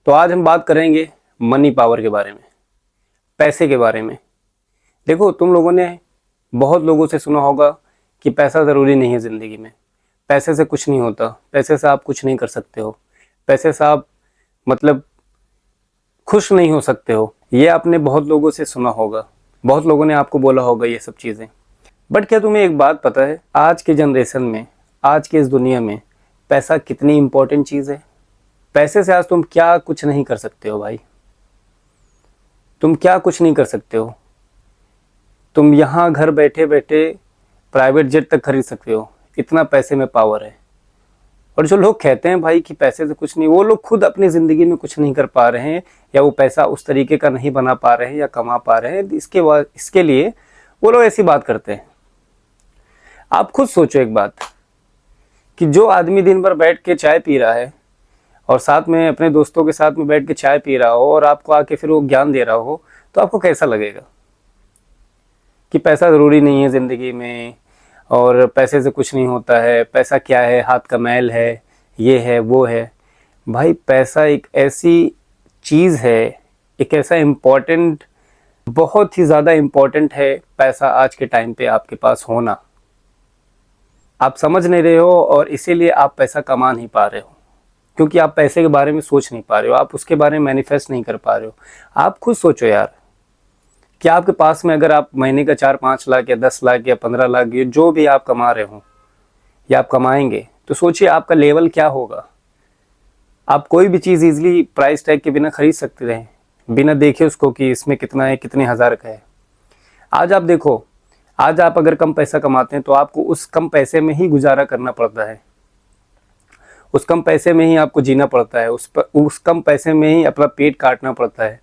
तो आज हम बात करेंगे मनी पावर के बारे में, पैसे के बारे में। देखो, तुम लोगों ने बहुत लोगों से सुना होगा कि पैसा ज़रूरी नहीं है ज़िंदगी में, पैसे से कुछ नहीं होता, पैसे से आप कुछ नहीं कर सकते हो, पैसे से आप मतलब खुश नहीं हो सकते हो। ये आपने बहुत लोगों से सुना होगा, बहुत लोगों ने आपको बोला होगा ये सब चीज़ें। बट क्या तुम्हें एक बात पता है, आज के जनरेशन में, आज के इस दुनिया में पैसा कितनी इम्पोर्टेंट चीज़ है। पैसे से आज तुम क्या कुछ नहीं कर सकते हो भाई, तुम क्या कुछ नहीं कर सकते हो। तुम यहाँ घर बैठे बैठे प्राइवेट जेट तक खरीद सकते हो, इतना पैसे में पावर है। और जो लोग कहते हैं भाई कि पैसे से कुछ नहीं, वो लोग खुद अपनी ज़िंदगी में कुछ नहीं कर पा रहे हैं, या वो पैसा उस तरीके का नहीं बना पा रहे हैं या कमा पा रहे हैं, इसके लिए वो लोग ऐसी बात करते हैं। आप खुद सोचो एक बात, कि जो आदमी दिन भर बैठ के चाय पी रहा है और साथ में अपने दोस्तों के साथ में बैठ के चाय पी रहा हो और आपको आके फिर वो ज्ञान दे रहा हो, तो आपको कैसा लगेगा कि पैसा ज़रूरी नहीं है ज़िंदगी में और पैसे से कुछ नहीं होता है, पैसा क्या है, हाथ का मैल है, ये है वो है। भाई पैसा एक ऐसी चीज़ है, एक ऐसा इम्पोर्टेंट, बहुत ही ज़्यादा इम्पोर्टेंट है पैसा आज के टाइम पे आपके पास होना। आप समझ नहीं रहे हो और इसीलिए आप पैसा कमा नहीं पा रहे हो, क्योंकि आप पैसे के बारे में सोच नहीं पा रहे हो, आप उसके बारे में मैनिफेस्ट नहीं कर पा रहे हो। आप खुद सोचो यार, कि आपके पास में अगर आप महीने का 4-5 लाख या 10 लाख या 15 लाख या जो भी आप कमा रहे हो या आप कमाएंगे, तो सोचिए आपका लेवल क्या होगा। आप कोई भी चीज़ इजीली प्राइस टैग के बिना खरीद सकते हैं, बिना देखे उसको कि इसमें कितना है, कितने हज़ार का है। आज आप देखो, आज आप अगर कम पैसा कमाते हैं तो आपको उस कम पैसे में ही गुजारा करना पड़ता है, उस कम पैसे में ही आपको जीना पड़ता है, उस कम पैसे में ही अपना पेट काटना पड़ता है,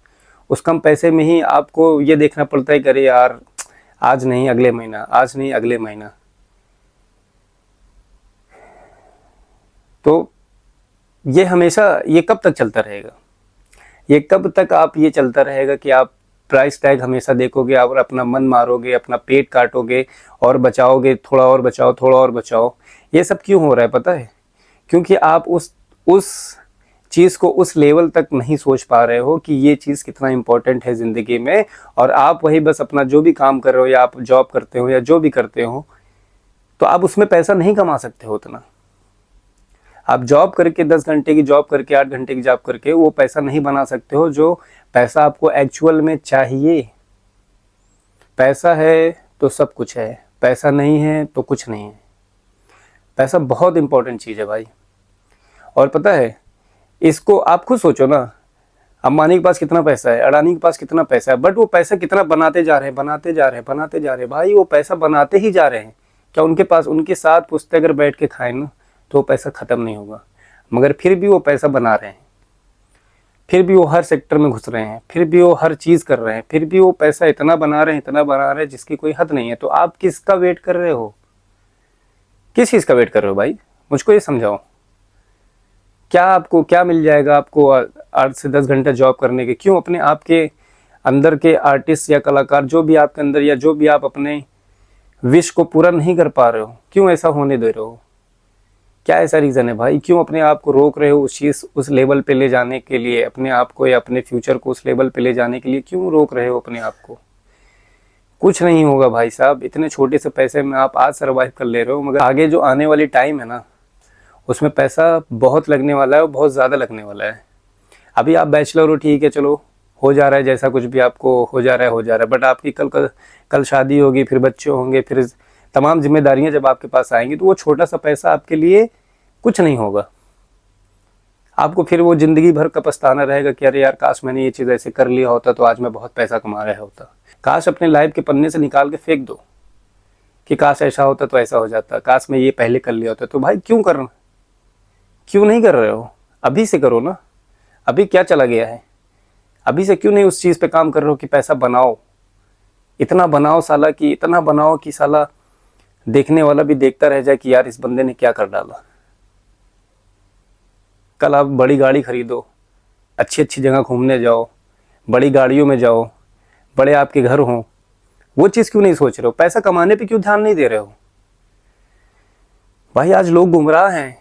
उस कम पैसे में ही आपको ये देखना पड़ता है कि अरे यार आज नहीं अगले महीना, आज नहीं अगले महीना। तो ये हमेशा, ये कब तक चलता रहेगा, ये कब तक आप ये चलता रहेगा कि आप प्राइस टैग हमेशा देखोगे और अपना मन मारोगे, अपना पेट काटोगे और बचाओगे, थोड़ा और बचाओ, थोड़ा और बचाओ। ये सब क्यों हो रहा है पता है? क्योंकि आप उस चीज़ को उस लेवल तक नहीं सोच पा रहे हो कि ये चीज़ कितना इम्पोर्टेंट है ज़िंदगी में, और आप वही बस अपना जो भी काम कर रहे हो या आप जॉब करते हो या जो भी करते हो, तो आप उसमें पैसा नहीं कमा सकते हो उतना। आप जॉब करके 10 घंटे की जॉब करके, 8 घंटे की जॉब करके वो पैसा नहीं बना सकते हो जो पैसा आपको एक्चुअल में चाहिए। पैसा है तो सब कुछ है, पैसा नहीं है तो कुछ नहीं है। पैसा बहुत इंपॉर्टेंट चीज़ है भाई। और पता है, इसको आप खुद सोचो ना, अंबानी के पास कितना पैसा है, अडानी के पास कितना पैसा है, बट वो पैसा कितना बनाते जा रहे हैं, बनाते जा रहे हैं, बनाते जा रहे हैं। भाई वो पैसा बनाते ही जा रहे हैं। क्या उनके पास, उनके साथ पुश्ते अगर बैठ के खाएं ना तो वो पैसा ख़त्म नहीं होगा, मगर फिर भी वो पैसा बना रहे हैं, फिर भी वो हर सेक्टर में घुस रहे हैं, फिर भी वो हर चीज़ कर रहे हैं, फिर भी वो पैसा इतना बना रहे हैं, इतना बना रहे हैं जिसकी कोई हद नहीं है। तो आप किसका वेट कर रहे हो, किस चीज़ का वेट कर रहे हो भाई? मुझको ये समझाओ। क्या आपको क्या मिल जाएगा आपको 8 से 10 घंटे जॉब करने के? क्यों अपने आप के अंदर के आर्टिस्ट या कलाकार जो भी आपके अंदर, या जो भी आप अपने विश को पूरा नहीं कर पा रहे हो, क्यों ऐसा होने दे रहे हो? क्या ऐसा रीज़न है भाई? क्यों अपने आप को रोक रहे हो उस चीज़, उस लेवल पे ले जाने के लिए, अपने आप को या अपने फ्यूचर को उस लेवल पे ले जाने के लिए क्यों रोक रहे हो अपने आप को? कुछ नहीं होगा भाई साहब, इतने छोटे से पैसे में आप आज सर्वाइव कर ले रहे हो, मगर आगे जो आने वाली टाइम है ना, उसमें पैसा बहुत लगने वाला है और बहुत ज़्यादा लगने वाला है। अभी आप बैचलर हो, ठीक है, चलो हो जा रहा है, जैसा कुछ भी आपको हो जा रहा है, हो जा रहा है। बट आपकी कल शादी होगी, फिर बच्चे होंगे, फिर तमाम जिम्मेदारियां जब आपके पास आएंगी, तो वो छोटा सा पैसा आपके लिए कुछ नहीं होगा। आपको फिर वो ज़िंदगी भर का पछताना रहेगा कि अरे यार काश मैंने ये चीज़ ऐसे कर लिया होता तो आज मैं बहुत पैसा कमा रहा होता। काश अपने लाइफ के पन्ने से निकाल के फेंक दो कि काश ऐसा होता तो ऐसा हो जाता, काश मैं ये पहले कर लिया होता। तो भाई क्यों नहीं कर रहे हो? अभी से करो ना। अभी क्या चला गया है? अभी से क्यों नहीं उस चीज़ पे काम कर रहे हो कि पैसा बनाओ, इतना बनाओ साला, कि इतना बनाओ कि साला देखने वाला भी देखता रह जाए कि यार इस बंदे ने क्या कर डाला। कल आप बड़ी गाड़ी खरीदो, अच्छी अच्छी जगह घूमने जाओ, बड़ी गाड़ियों में जाओ, बड़े आपके घर हों, वो चीज़ क्यों नहीं सोच रहे हो? पैसा कमाने पे क्यों ध्यान नहीं दे रहे हो भाई? आज लोग गुमराह हैं।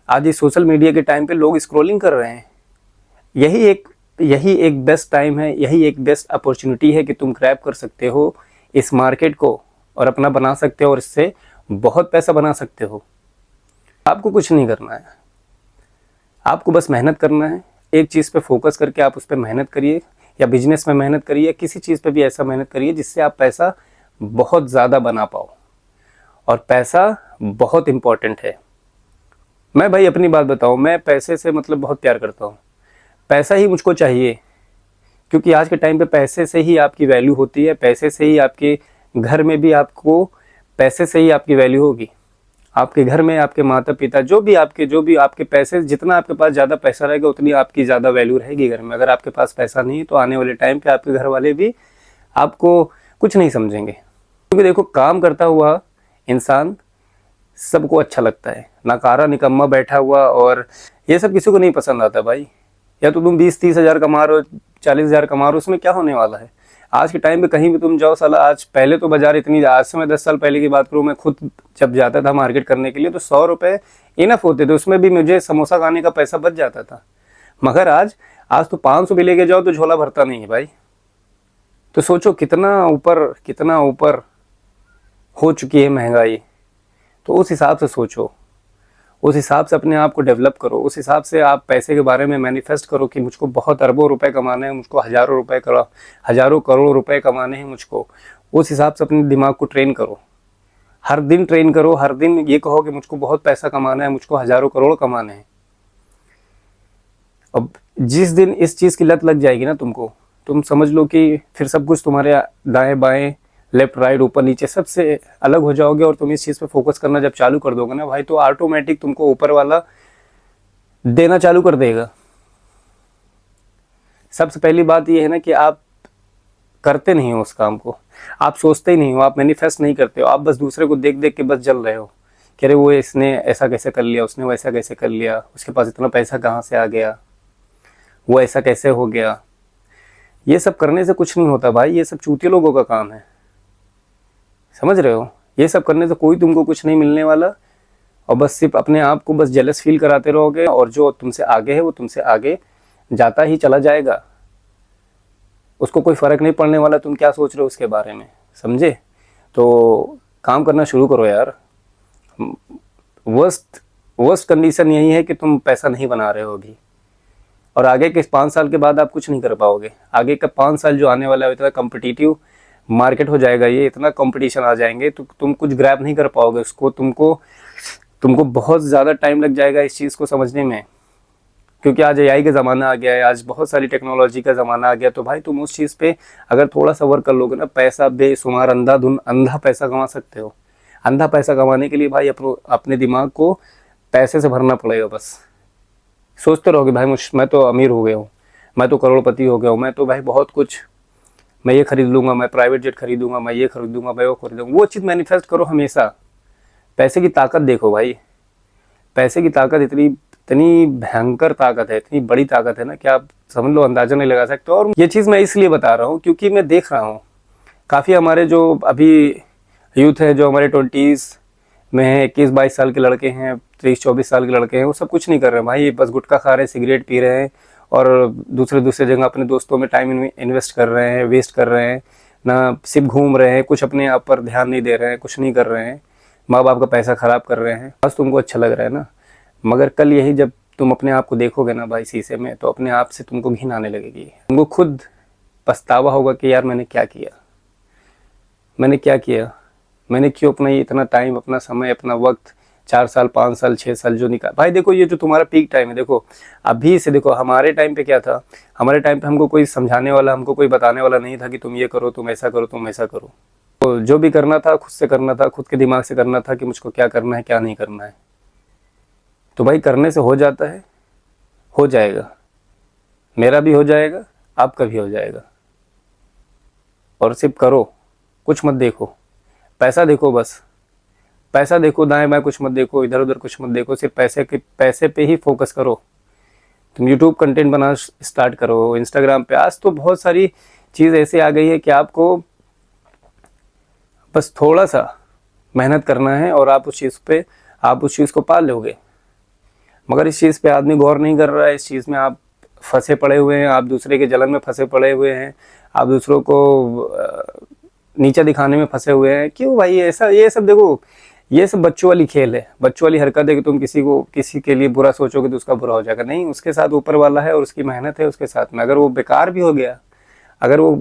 आज इस सोशल मीडिया के टाइम पे लोग स्क्रॉलिंग कर रहे हैं, यही एक बेस्ट टाइम है, यही एक बेस्ट अपॉर्चुनिटी है कि तुम ग्रैब कर सकते हो इस मार्केट को और अपना बना सकते हो और इससे बहुत पैसा बना सकते हो। आपको कुछ नहीं करना है, आपको बस मेहनत करना है। एक चीज़ पे फोकस करके आप उस पर मेहनत करिए, या बिजनेस में मेहनत करिए, या किसी चीज़ पे भी ऐसा मेहनत करिए जिससे आप पैसा बहुत ज़्यादा बना पाओ। और पैसा बहुत इम्पॉर्टेंट है। मैं भाई अपनी बात बताऊँ, मैं पैसे से मतलब बहुत प्यार करता हूँ। पैसा ही मुझको चाहिए, क्योंकि आज के टाइम पे पैसे से ही आपकी वैल्यू होती है। पैसे से ही आपके घर में भी आपको, पैसे से ही आपकी वैल्यू होगी। आपके घर में आपके माता पिता जो भी आपके पैसे, जितना आपके पास ज़्यादा पैसा रहेगा उतनी आपकी ज़्यादा वैल्यू रहेगी घर में। अगर आपके पास पैसा नहीं है तो आने वाले टाइम पे आपके घर वाले भी आपको कुछ नहीं समझेंगे। क्योंकि देखो, काम करता हुआ इंसान सबको अच्छा लगता है, नकारा निकम्मा बैठा हुआ और ये सब किसी को नहीं पसंद आता भाई। या तो तुम 20-30 हज़ार कमा रहे हो, 40 हज़ार कमा रहे हो, उसमें क्या होने वाला है। आज के टाइम पे कहीं भी तुम जाओ साला, आज पहले तो बाजार इतनी, आज से मैं 10 साल पहले की बात करूँ, मैं खुद जब जाता था मार्केट करने के लिए तो 100 रुपये इनफ होते थे, उसमें भी मुझे समोसा खाने का पैसा बच जाता था। मगर आज तो 500 भी लेके जाओ तो झोला भरता नहीं है भाई। तो सोचो कितना ऊपर हो चुकी है महंगाई। तो उस हिसाब से सोचो, उस हिसाब से अपने आप को डेवलप करो, उस हिसाब से आप पैसे के बारे में मैनिफेस्ट करो कि मुझको बहुत अरबों रुपए कमाने हैं, मुझको हज़ारों करोड़ रुपए कमाने हैं मुझको। उस हिसाब से अपने दिमाग को ट्रेन करो, हर दिन ट्रेन करो। हर दिन ये कहो कि मुझको बहुत पैसा कमाना है, मुझको हज़ारों करोड़ कमाने हैं। अब जिस दिन इस चीज़ की लत लग जाएगी ना तुमको, तुम समझ लो कि फिर सब कुछ तुम्हारे दाएं बाएं, लेफ्ट राइट, ऊपर नीचे सबसे अलग हो जाओगे। और तुम इस चीज़ पे फोकस करना जब चालू कर दोगे ना भाई, तो ऑटोमेटिक तुमको ऊपर वाला देना चालू कर देगा। सबसे पहली बात ये है ना कि आप करते नहीं हो उस काम को, आप सोचते ही नहीं हो, आप मैनिफेस्ट नहीं करते हो। आप बस दूसरे को देख देख के बस जल रहे हो कि अरे वो इसने ऐसा कैसे कर लिया, उसने वैसा कैसे कर लिया, उसके पास इतना पैसा कहाँ से आ गया, वो ऐसा कैसे हो गया। ये सब करने से कुछ नहीं होता भाई, ये सब चूतिया लोगों का काम है, समझ रहे हो। ये सब करने से कोई तुमको कुछ नहीं मिलने वाला, और बस सिर्फ अपने आप को बस जेलस फील कराते रहोगे, और जो तुमसे आगे है वो तुमसे आगे जाता ही चला जाएगा। उसको कोई फ़र्क नहीं पड़ने वाला तुम क्या सोच रहे हो उसके बारे में, समझे। तो काम करना शुरू करो यार। वर्स्ट कंडीशन यही है कि तुम पैसा नहीं बना रहे हो अभी, और आगे के 5 साल के बाद आप कुछ नहीं कर पाओगे। आगे का 5 साल जो आने वाला है इतना कॉम्पिटिटिव मार्केट हो जाएगा, ये इतना कंपटीशन आ जाएंगे तो तुम कुछ ग्रैब नहीं कर पाओगे उसको। तुमको बहुत ज़्यादा टाइम लग जाएगा इस चीज़ को समझने में, क्योंकि आज एआई का ज़माना आ गया है, आज बहुत सारी टेक्नोलॉजी का ज़माना आ गया। तो भाई तुम उस चीज़ पे अगर थोड़ा सा वर्क कर लोगे ना, पैसा बेशुमार अंधा पैसा कमा सकते हो। अंधा पैसा कमाने के लिए भाई अपने दिमाग को पैसे से भरना पड़ेगा। बस सोचते रहोगे भाई मैं तो अमीर हो गया हूँ, मैं तो करोड़पति हो गया हूँ, मैं तो भाई बहुत कुछ, मैं ये खरीद लूँगा, मैं प्राइवेट जेट खरीदूंगा, मैं ये खरीदूंगा, मैं वो खरीदूंगा। वो चीज़ मैनिफेस्ट करो हमेशा। पैसे की ताकत देखो भाई, पैसे की ताकत इतनी भयंकर ताकत है, इतनी बड़ी ताकत है ना कि आप समझ लो, अंदाजा नहीं लगा सकते। और ये चीज़ मैं इसलिए बता रहा हूँ क्योंकि मैं देख रहा हूँ काफ़ी हमारे जो अभी यूथ है, जो हमारे 20s में है, 21-22 साल के लड़के हैं, 23-24 साल के लड़के हैं, वो सब कुछ नहीं कर रहे हैं भाई, बस गुटखा खा रहे हैं, सिगरेट पी रहे हैं, और दूसरे जगह अपने दोस्तों में टाइम इन्वेस्ट कर रहे हैं, वेस्ट कर रहे हैं ना, सिर्फ घूम रहे हैं, कुछ अपने आप पर ध्यान नहीं दे रहे हैं, कुछ नहीं कर रहे हैं, माँ बाप का पैसा ख़राब कर रहे हैं। बस तुमको अच्छा लग रहा है ना, मगर कल यही जब तुम अपने आप को देखोगे ना भाई शीशे में, तो अपने आप से तुमको घिन आने लगेगी। तुमको खुद पछतावा होगा कि यार मैंने क्या किया, मैंने क्यों अपना ये इतना टाइम, अपना समय, अपना वक्त 4 साल 5 साल 6 साल जो निकाल। भाई देखो, ये जो तुम्हारा पीक टाइम है, देखो अभी से देखो, हमारे टाइम पे क्या था, हमारे टाइम पे हमको कोई समझाने वाला, हमको कोई बताने वाला नहीं था कि तुम ये करो, तुम ऐसा करो, तुम ऐसा करो। तो जो भी करना था खुद से करना था, खुद के दिमाग से करना था कि मुझको क्या करना है क्या नहीं करना है। तो भाई करने से हो जाता है, हो जाएगा, मेरा भी हो जाएगा, आपका भी हो जाएगा। और सिर्फ करो, कुछ मत देखो, पैसा देखो, बस पैसा देखो, दाएं बाएं कुछ मत देखो, इधर उधर कुछ मत देखो, सिर्फ पैसे पे ही फोकस करो। तुम यूट्यूब कंटेंट बनाना स्टार्ट करो, इंस्टाग्राम पे। आज तो बहुत सारी चीज़ ऐसे आ गई है कि आपको बस थोड़ा सा मेहनत करना है और आप उस चीज़ को पा लोगे। मगर इस चीज़ पे आदमी गौर नहीं कर रहा है, इस चीज़ में आप फंसे पड़े हुए हैं, आप दूसरे के जलन में फंसे पड़े हुए हैं, आप दूसरों को नीचा दिखाने में फंसे हुए हैं। क्यों भाई ऐसा? ये सब देखो, ये सब बच्चों वाली खेल है, बच्चों वाली हरकत है कि तुम किसी के लिए बुरा सोचोगे तो उसका बुरा हो जाएगा। नहीं, उसके साथ ऊपर वाला है और उसकी मेहनत है उसके साथ में। अगर वो बेकार भी हो गया, अगर वो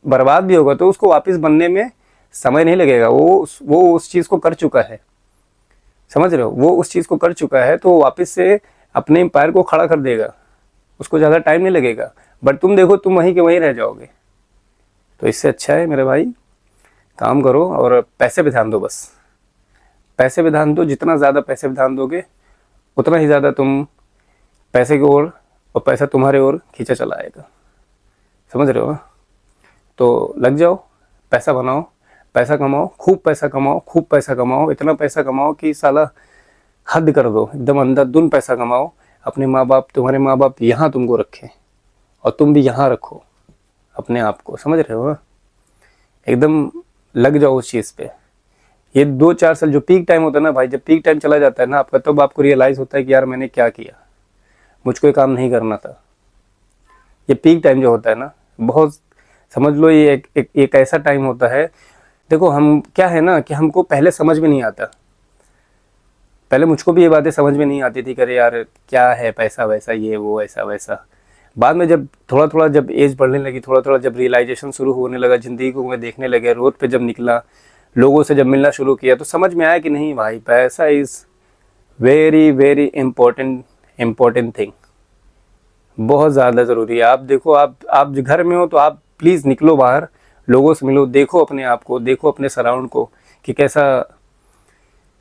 बर्बाद भी होगा, तो उसको वापस बनने में समय नहीं लगेगा। वो उस चीज़ को कर चुका है, समझ रहे हो? वो उस चीज़ को कर चुका है, तो वापस से अपने पैर को खड़ा कर देगा, उसको ज़्यादा टाइम नहीं लगेगा। बट तुम देखो, तुम वहीं के वहीं रह जाओगे। तो इससे अच्छा है मेरे भाई, काम करो और पैसे पे ध्यान दो। बस पैसे पे ध्यान दो, जितना ज़्यादा पैसे पे ध्यान दोगे उतना ही ज़्यादा तुम पैसे की ओर और पैसा तुम्हारे ओर खींचा चला आएगा। समझ रहे हो ना? तो लग जाओ, पैसा बनाओ, पैसा कमाओ, खूब पैसा कमाओ, खूब पैसा कमाओ, इतना पैसा कमाओ कि साला हद कर दो, एकदम अंधाधुन पैसा कमाओ। अपने माँ बाप, तुम्हारे माँ बाप यहाँ तुमको रखें और तुम भी यहाँ रखो अपने आप को। समझ रहे हो? एकदम लग जाओ उस चीज़ पे। ये 2-4 साल जो पीक टाइम होता है ना भाई, जब पीक टाइम चला जाता है ना आपका, तब आपको रियलाइज़ होता है कि यार मैंने क्या किया, मुझको ये काम नहीं करना था। ये पीक टाइम जो होता है ना, बहुत समझ लो, ये एक ऐसा टाइम होता है। देखो, हम क्या है ना कि हमको पहले समझ में नहीं आता। पहले मुझको भी ये बातें समझ में नहीं आती थी, करे यार क्या है पैसा वैसा, ये वो ऐसा वैसा। बाद में जब थोड़ा थोड़ा जब एज बढ़ने लगी, थोड़ा थोड़ा जब रियलाइजेशन शुरू होने लगा, ज़िंदगी को मैं देखने लगे, रोड पे जब निकला, लोगों से जब मिलना शुरू किया, तो समझ में आया कि नहीं भाई, पैसा is very very important thing. बहुत ज़्यादा ज़रूरी है। आप देखो, आप जो घर में हो तो आप प्लीज़ निकलो बाहर, लोगों से मिलो, देखो अपने आप को, देखो अपने सराउंड को कि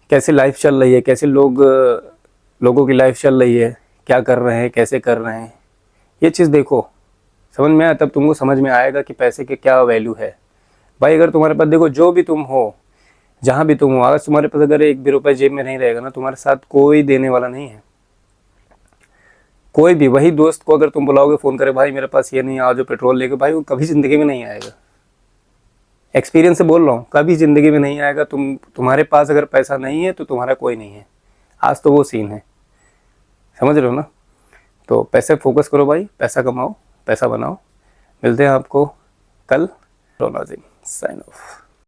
कैसे लाइफ चल रही है, कैसे लोगों की लाइफ चल रही है, क्या कर रहे हैं, कैसे कर रहे हैं। ये चीज़ देखो, समझ में आया, तब तुमको समझ में आएगा कि पैसे की क्या वैल्यू है। भाई अगर तुम्हारे पास, देखो जो भी तुम हो, जहाँ भी तुम हो, अगर तुम्हारे पास अगर 1 भी रुपये जेब में नहीं रहेगा ना, तुम्हारे साथ कोई देने वाला नहीं है, कोई भी। वही दोस्त को अगर तुम बुलाओगे, फ़ोन करे, भाई मेरे पास ये नहीं, आओ जो पेट्रोल लेके, भाई वो कभी ज़िंदगी में नहीं आएगा। एक्सपीरियंस से बोल रहा हूँ, कभी ज़िंदगी में नहीं आएगा। तुम्हारे पास अगर पैसा नहीं है तो तुम्हारा कोई नहीं है। आज तो वो सीन है, समझ रहे हो ना? तो पैसे फोकस करो भाई, पैसा कमाओ, पैसा बनाओ। मिलते हैं आपको कल। रोनाजिम साइन ऑफ।